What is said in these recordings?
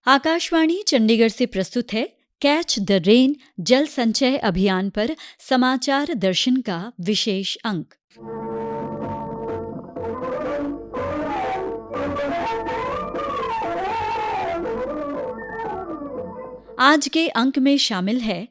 आकाशवाणी चंडीगढ़ से प्रस्तुत है कैच द रेन जल संचय अभियान पर समाचार दर्शन का विशेष अंक। आज के अंक में शामिल है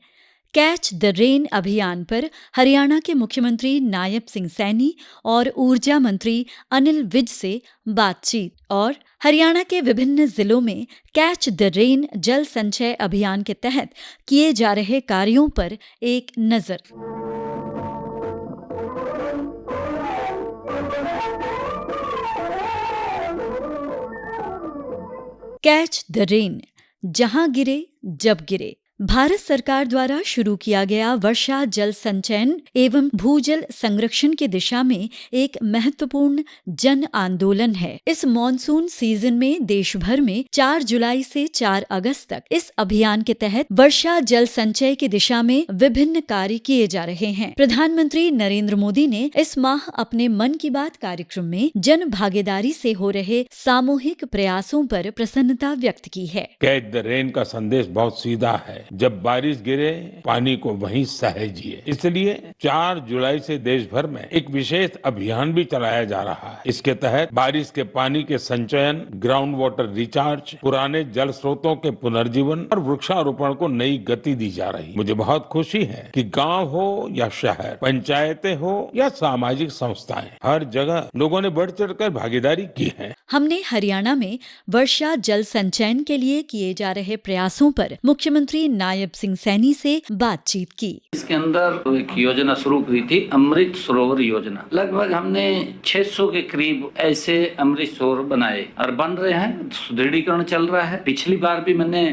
कैच द रेन अभियान पर हरियाणा के मुख्यमंत्री नायब सिंह सैनी और ऊर्जा मंत्री अनिल विज से बातचीत और हरियाणा के विभिन्न जिलों में कैच द रेन जल संचय अभियान के तहत किए जा रहे कार्यों पर एक नजर। कैच द रेन, जहां गिरे जब गिरे, भारत सरकार द्वारा शुरू किया गया वर्षा जल संचयन एवं भूजल संरक्षण की दिशा में एक महत्वपूर्ण जन आंदोलन है। इस मॉनसून सीजन में देश भर में 4 जुलाई से 4 अगस्त तक इस अभियान के तहत वर्षा जल संचय की दिशा में विभिन्न कार्य किए जा रहे हैं। प्रधानमंत्री नरेंद्र मोदी ने इस माह अपने मन की बात कार्यक्रम में जन भागीदारी से हो रहे सामूहिक प्रयासों पर प्रसन्नता व्यक्त की है। कैच द रेन का संदेश बहुत सीधा है। जब बारिश गिरे पानी को वहीं सहेजिए। इसलिए 4 जुलाई से देश भर में एक विशेष अभियान भी चलाया जा रहा है। इसके तहत बारिश के पानी के संचयन, ग्राउंड वाटर रिचार्ज, पुराने जल स्रोतों के पुनर्जीवन और वृक्षारोपण को नई गति दी जा रही है। मुझे बहुत खुशी है कि गांव हो या शहर, पंचायतें हो या सामाजिक संस्थाएं, हर जगह लोगों ने बढ़ चढ़कर भागीदारी की है। हमने हरियाणा में वर्षा जल संचयन के लिए किए जा रहे प्रयासों पर मुख्यमंत्री नायब सिंह सैनी से बातचीत की। इसके अंदर एक योजना शुरू हुई थी, अमृत सरोवर योजना। लगभग हमने 600 के करीब ऐसे अमृत सरोवर बनाए और बन रहे हैं, सुदृढ़ीकरण चल रहा है। पिछली बार भी मैंने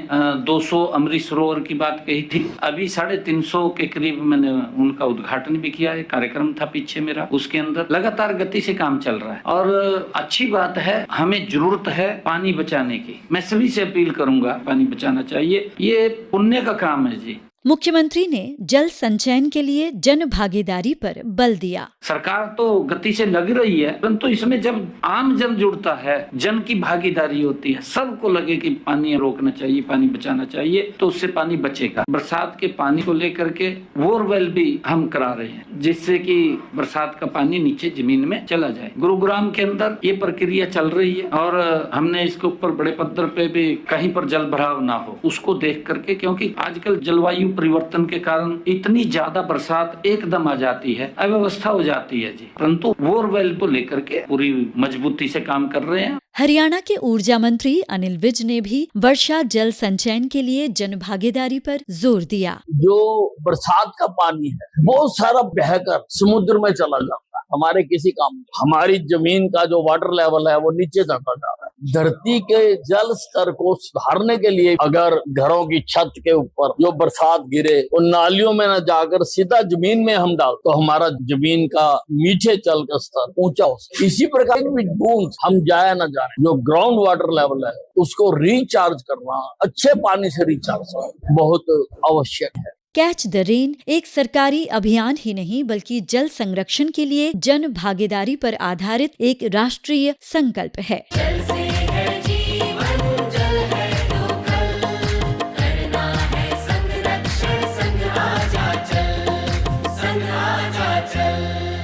200 अमृत सरोवर की बात कही थी। अभी 350 के करीब मैंने उनका उद्घाटन भी किया है। कार्यक्रम था पीछे मेरा, उसके अंदर लगातार गति से काम चल रहा है और अच्छी बात है। हमें जरूरत है पानी बचाने की। मैं सभी से अपील करूंगा, पानी बचाना चाहिए, ये पुण्य का काम है जी। मुख्यमंत्री ने जल संचयन के लिए जन भागीदारी पर बल दिया। सरकार तो गति से लग रही है, परंतु इसमें जब आम जन जुड़ता है, जन की भागीदारी होती है, सबको लगे कि पानी रोकना चाहिए, पानी बचाना चाहिए, तो उससे पानी बचेगा। बरसात के पानी को लेकर के बोरवेल भी हम करा रहे हैं, जिससे कि बरसात का पानी नीचे जमीन में चला जाए। गुरुग्राम के अंदर ये प्रक्रिया चल रही है और हमने इसके ऊपर बड़े पद्धर पे भी कहीं पर जल भराव ना हो उसको देख करके, क्योंकि आजकल जलवायु परिवर्तन के कारण इतनी ज्यादा बरसात एकदम आ जाती है, अव्यवस्था हो जाती है जी। परंतु बोरवेल को लेकर के पूरी मजबूती से काम कर रहे हैं। हरियाणा के ऊर्जा मंत्री अनिल विज ने भी वर्षा जल संचयन के लिए जन भागीदारी पर जोर दिया। जो बरसात का पानी है बहुत सारा बहकर समुद्र में चला जाता है, हमारे किसी काम, हमारी जमीन का जो वाटर लेवल है वो नीचे जाता जा रहा है। धरती के जल स्तर को सुधारने के लिए अगर घरों की छत के ऊपर जो बरसात गिरे वो नालियों में न जाकर सीधा जमीन में हम डाल, तो हमारा जमीन का मीठे जल का स्तर ऊंचा हो सके। इसी प्रकार की बूंद हम जाया न जाए, जो ग्राउंड वाटर लेवल है उसको रिचार्ज करना, अच्छे पानी से रिचार्ज करना बहुत आवश्यक है। कैच द रेन एक सरकारी अभियान ही नहीं बल्कि जल संरक्षण के लिए जन भागीदारी पर आधारित एक राष्ट्रीय संकल्प है। जल से है जीवन, जल है तो कल, करना है संरक्षण, संग आजा चल, संग आजा चल।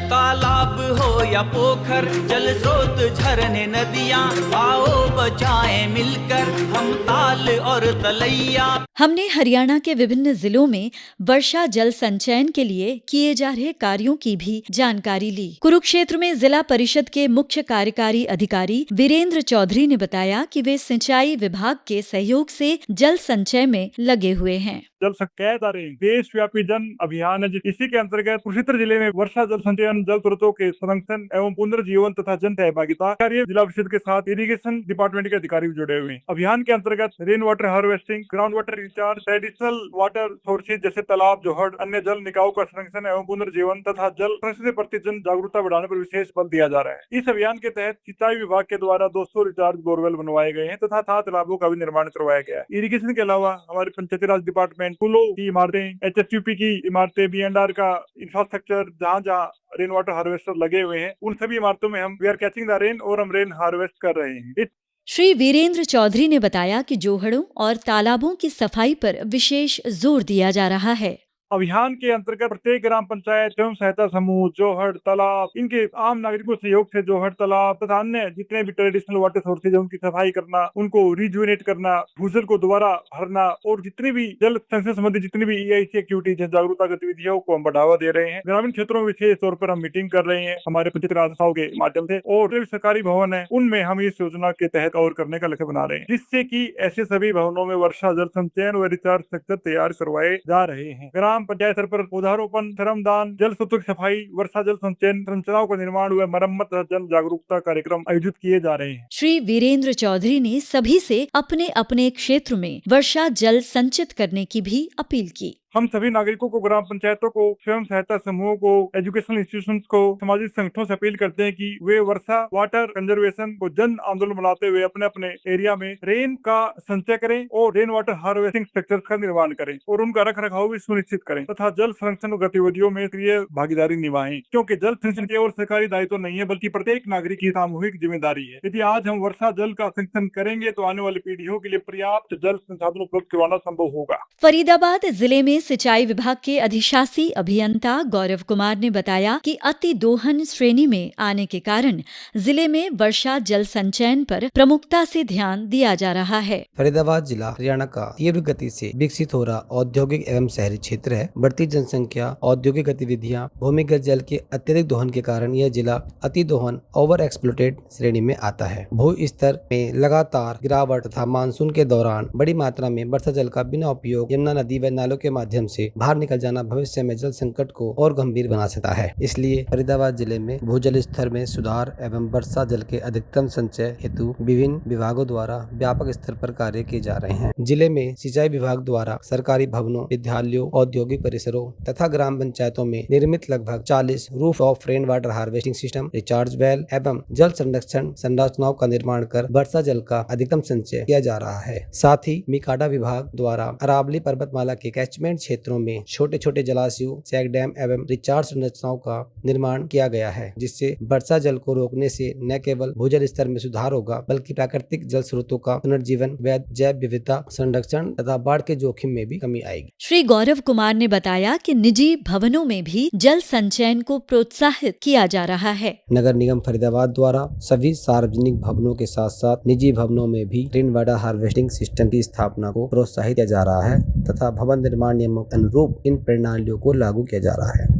तालाब हो या पोखर, जल स्रोत, झरने, नदियाँ, आओ बचाएं मिलकर हम ताल और तलैया। हमने हरियाणा के विभिन्न जिलों में वर्षा जल संचयन के लिए किए जा रहे कार्यों की भी जानकारी ली। कुरुक्षेत्र में जिला परिषद के मुख्य कार्यकारी अधिकारी वीरेंद्र चौधरी ने बताया कि वे सिंचाई विभाग के सहयोग से जल संचय में लगे हुए हैं। जल सकैत देशव्यापी जन अभियान है। इसी के अंतर्गत कुरुक्षेत्र जिले में वर्षा जल संचयन, जल स्रोतों के संरक्षण एवं पुनर्जीवन तथा जन सहभागिता कार्य जिला परिषद के साथ इरिगेशन डिपार्टमेंट के अधिकारी भी जुड़े हुए हैं। अभियान के अंतर्गत rain water harvesting, ground water recharge, traditional water sources जैसे तालाब, जोहड़, अन्य जल निकायों का संरक्षण एवं पुनर्जीवन तथा जल संरक्षण के प्रति जन जागरूकता बढ़ाने पर विशेष बल दिया जा रहा है। इस अभियान के तहत सिंचाई विभाग के द्वारा 200 रिचार्ज बोरवेल बनवाए गए हैं तथा 7 तालाबों का भी निर्माण करवाया गया है। इरिगेशन के अलावा हमारे पंचायती राज डिपार्टमेंट स्कूलों की इमारतें, HSUP की इमारतें, B&R का इंफ्रास्ट्रक्चर, जहाँ रेन वाटर हार्वेस्टर लगे हुए हैं, उन सभी इमारतों में हम we are catching the rain और हम रेन हार्वेस्ट कर रहे हैं। श्री वीरेंद्र चौधरी ने बताया कि जोहड़ों और तालाबों की सफाई पर विशेष जोर दिया जा रहा है। अभियान के अंतर्गत प्रत्येक ग्राम पंचायत एवं सहायता समूह, जोहड़, तालाब, इनके आम नागरिकों के सहयोग से जोहड़, तालाब तथा अन्य जितने भी ट्रेडिशनल वाटर सोर्सेज है उनकी सफाई करना, उनको रिजुवेनेट करना, भूजल को दोबारा भरना और जितनी भी जल संरक्षण संबंधी जितनी भी EIC एक्टिविटीज है, जागरूकता गतिविधियों को हम बढ़ावा दे रहे हैं। ग्रामीण क्षेत्रों में विशेष तौर पर हम मीटिंग कर रहे हैं हमारे पंचायत राज संस्थाओं के माध्यम से, और जो भी सरकारी भवन है उनमें हम इस योजना के तहत और करने का लक्ष्य बना रहे हैं, जिससे कि ऐसे सभी भवनों में वर्षा जल संचयन व रिचार्ज स्ट्रक्चर तैयार करवाए जा रहे हैं। ग्राम पंचायत स्तर पर पौधारोपण, श्रमदान, जल स्रोतों की सफाई, वर्षा जल संचयन संरचनाओं का निर्माण व मरम्मत तथा जन जागरूकता कार्यक्रम आयोजित किए जा रहे हैं। श्री वीरेंद्र चौधरी ने सभी से अपने अपने क्षेत्र में वर्षा जल संचित करने की भी अपील की। हम सभी नागरिकों को, ग्राम पंचायतों को, स्वयं सहायता समूहों को, एजुकेशनल इंस्टीट्यूशंस को, सामाजिक संगठनों से अपील करते हैं कि वे वर्षा वाटर कंजर्वेशन को जन आंदोलन बनाते हुए अपने अपने एरिया में रेन का संचय करें और रेन वाटर हार्वेस्टिंग स्ट्रक्चर का निर्माण करें और उनका रख रखाव भी सुनिश्चित करें तथा जल संरक्षण गतिविधियों में सक्रिय भागीदारी निभाएं, क्योंकि जल संरक्षण केवल सरकारी दायित्व नहीं है बल्कि प्रत्येक नागरिक की सामूहिक जिम्मेदारी है। यदि आज हम वर्षा जल का संरक्षण करेंगे तो आने वाली पीढ़ियों के लिए पर्याप्त जल संसाधन उपलब्ध करवाना संभव होगा। फरीदाबाद जिले में सिंचाई विभाग के अधिशासी अभियंता गौरव कुमार ने बताया कि अति दोहन श्रेणी में आने के कारण जिले में वर्षा जल संचयन पर प्रमुखता से ध्यान दिया जा रहा है। फरीदाबाद जिला हरियाणा का तीव्र गति से विकसित हो रहा औद्योगिक एवं शहरी क्षेत्र है। बढ़ती जनसंख्या, औद्योगिक गतिविधियां, भूमिगत जल के अत्यधिक दोहन के कारण यह जिला अति दोहन ओवर एक्सप्लोटेड श्रेणी में आता है। भू स्तर में लगातार गिरावट तथा मानसून के दौरान बड़ी मात्रा में वर्षा जल का बिना उपयोग यमुना नदी व नालों के माध्यम से बाहर निकल जाना भविष्य में जल संकट को और गंभीर बना सकता है। इसलिए फरीदाबाद जिले में भूजल स्तर में सुधार एवं वर्षा जल के अधिकतम संचय हेतु विभिन्न विभागों द्वारा व्यापक स्तर पर कार्य किए जा रहे हैं। जिले में सिंचाई विभाग द्वारा सरकारी भवनों, विद्यालयों, औद्योगिक परिसरों तथा ग्राम पंचायतों में निर्मित लगभग 40 roof of rain water harvesting system, recharge well एवं जल संरक्षण संरचनाओं का निर्माण कर वर्षा जल का अधिकतम संचय किया जा रहा है। साथ ही मिकाडा विभाग द्वारा अरावली पर्वतमाला के कैचमेंट क्षेत्रों में छोटे छोटे जलाशयों, चेक डैम एवं रिचार्ज संरचनाओं का निर्माण किया गया है, जिससे वर्षा जल को रोकने से न केवल भूजल स्तर में सुधार होगा बल्कि प्राकृतिक जल स्रोतों का पुनर्जीवन व जैव विविधता संरक्षण तथा बाढ़ के जोखिम में भी कमी आएगी। श्री गौरव कुमार ने बताया कि निजी भवनों में भी जल संचयन को प्रोत्साहित किया जा रहा है। नगर निगम फरीदाबाद द्वारा सभी सार्वजनिक भवनों के साथ साथ निजी भवनों में भी रेन वाटर हार्वेस्टिंग सिस्टम की स्थापना को प्रोत्साहित किया जा रहा है तथा भवन निर्माण नियमों के अनुरूप इन प्रणालियों को लागू किया जा रहा है।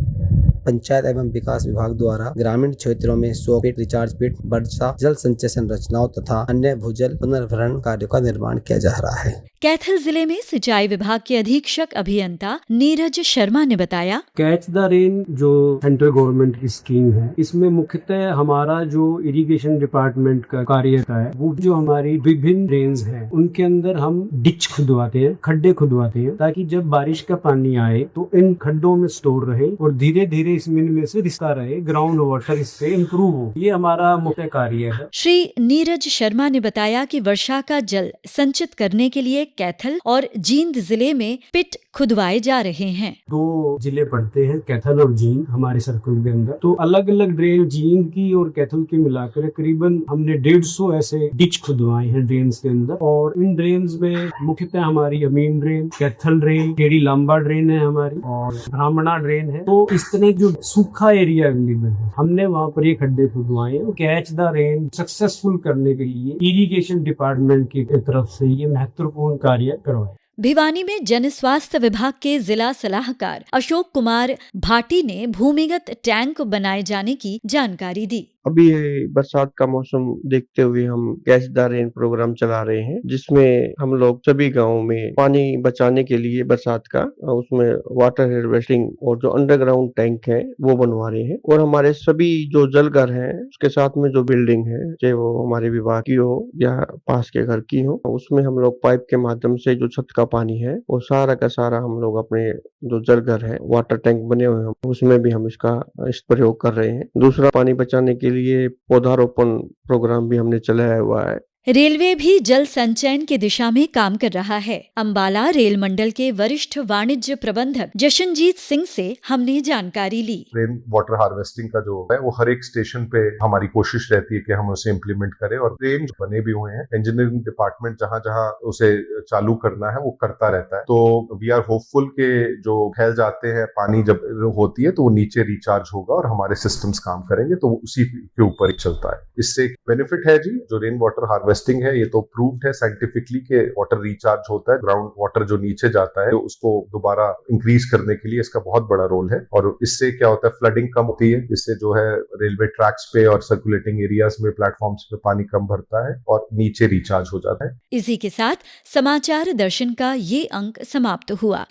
पंचायत एवं विकास विभाग द्वारा ग्रामीण क्षेत्रों में 100 फीट रिचार्ज पिट, वर्षा जल संचय संरचनाओं तथा अन्य भूजल पुनर्भरण कार्यों का निर्माण किया जा रहा है। कैथल जिले में सिंचाई विभाग के अधीक्षक अभियंता नीरज शर्मा ने बताया, कैच द रेन जो सेंट्रल गवर्नमेंट की स्कीम है, इसमें मुख्यतः हमारा जो इरिगेशन डिपार्टमेंट का कार्य है वो जो हमारी विभिन्न ड्रेन्स है उनके अंदर हम डिच खुदवाते हैं, खड्डे खुदवाते हैं, ताकि जब बारिश का पानी आए तो इन खड्डों में स्टोर रहे और धीरे धीरे इसमें से रिश्ता रहे, ग्राउंड वाटर इससे इम्प्रूव हो। ये हमारा मुख्य कार्य है। श्री नीरज शर्मा ने बताया कि वर्षा का जल संचित करने के लिए कैथल और जींद जिले में पिट खुदवाए जा रहे हैं। 2 जिले पड़ते हैं, कैथल और जींद हमारे सर्कल के अंदर। तो अलग अलग ड्रेन जींद की और कैथल की मिलाकर करीबन हमने 150 ऐसे डिच खुदवाए हैं ड्रेन्स के अंदर। और इन ड्रेन्स में मुख्यतः हमारी Amin drain, Kaithal drain, KD Lamba drain है हमारी और ब्राह्मणा ड्रेन है। तो इस तरह जो सूखा एरिया अवेलेबल है हमने वहाँ पर ये खड्डे खुदवाए हैं। कैच द रेन सक्सेसफुल करने के लिए इरिगेशन डिपार्टमेंट की तरफ से ये महत्वपूर्ण कार्य करवाए। भिवानी में जन स्वास्थ्य विभाग के जिला सलाहकार अशोक कुमार भाटी ने भूमिगत टैंक बनाए जाने की जानकारी दी। अभी ये बरसात का मौसम देखते हुए हम कैच द रेन प्रोग्राम चला रहे हैं, जिसमें हम लोग सभी गांवों में पानी बचाने के लिए बरसात का उसमें वाटर हार्वेस्टिंग और जो अंडरग्राउंड टैंक है वो बनवा रहे हैं। और हमारे सभी जो जलघर हैं उसके साथ में जो बिल्डिंग है, चाहे वो हमारे विभाग की हो या पास के घर की हो, उसमें हम लोग पाइप के माध्यम से जो छत का पानी है वो सारा का सारा हम लोग अपने जो जलघर है वाटर टैंक बने हुए हैं उसमें भी हम इसका प्रयोग कर रहे हैं। दूसरा, पानी बचाने के लिए पौधारोपण प्रोग्राम भी हमने चलाया हुआ है। रेलवे भी जल संचयन की दिशा में काम कर रहा है। अंबाला रेल मंडल के वरिष्ठ वाणिज्य प्रबंधक जशनजीत सिंह से हमने जानकारी ली। रेन वाटर हार्वेस्टिंग का जो है वो हर एक स्टेशन पे हमारी कोशिश रहती है कि हम उसे इम्प्लीमेंट करें, और रेंज बने भी हुए हैं। इंजीनियरिंग डिपार्टमेंट जहां जहां उसे चालू करना है वो करता रहता है। तो वी आर होपफुल के जो फैल जाते हैं पानी जब होती है तो वो नीचे रिचार्ज होगा और हमारे सिस्टम्स काम करेंगे, तो उसी के ऊपर ही चलता है। इससे बेनिफिट है जी, जो रेन वाटर हार्वेस्टिंग है ये तो प्रूव्ड है साइंटिफिकली कि वाटर रिचार्ज होता है। ग्राउंड वाटर जो नीचे जाता है तो उसको दोबारा इंक्रीज करने के लिए इसका बहुत बड़ा रोल है, और इससे क्या होता है, फ्लडिंग कम होती है। इससे जो है रेलवे ट्रैक्स पे और सर्कुलेटिंग एरियाज में, प्लेटफॉर्म्स पे पानी कम भरता है और नीचे रिचार्ज हो जाता है। इसी के साथ समाचार दर्शन का ये अंक समाप्त हुआ।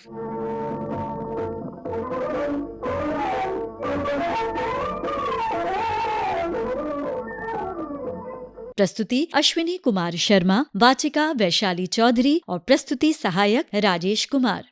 प्रस्तुति अश्विनी कुमार शर्मा, वाचिका वैशाली चौधरी और प्रस्तुति सहायक राजेश कुमार।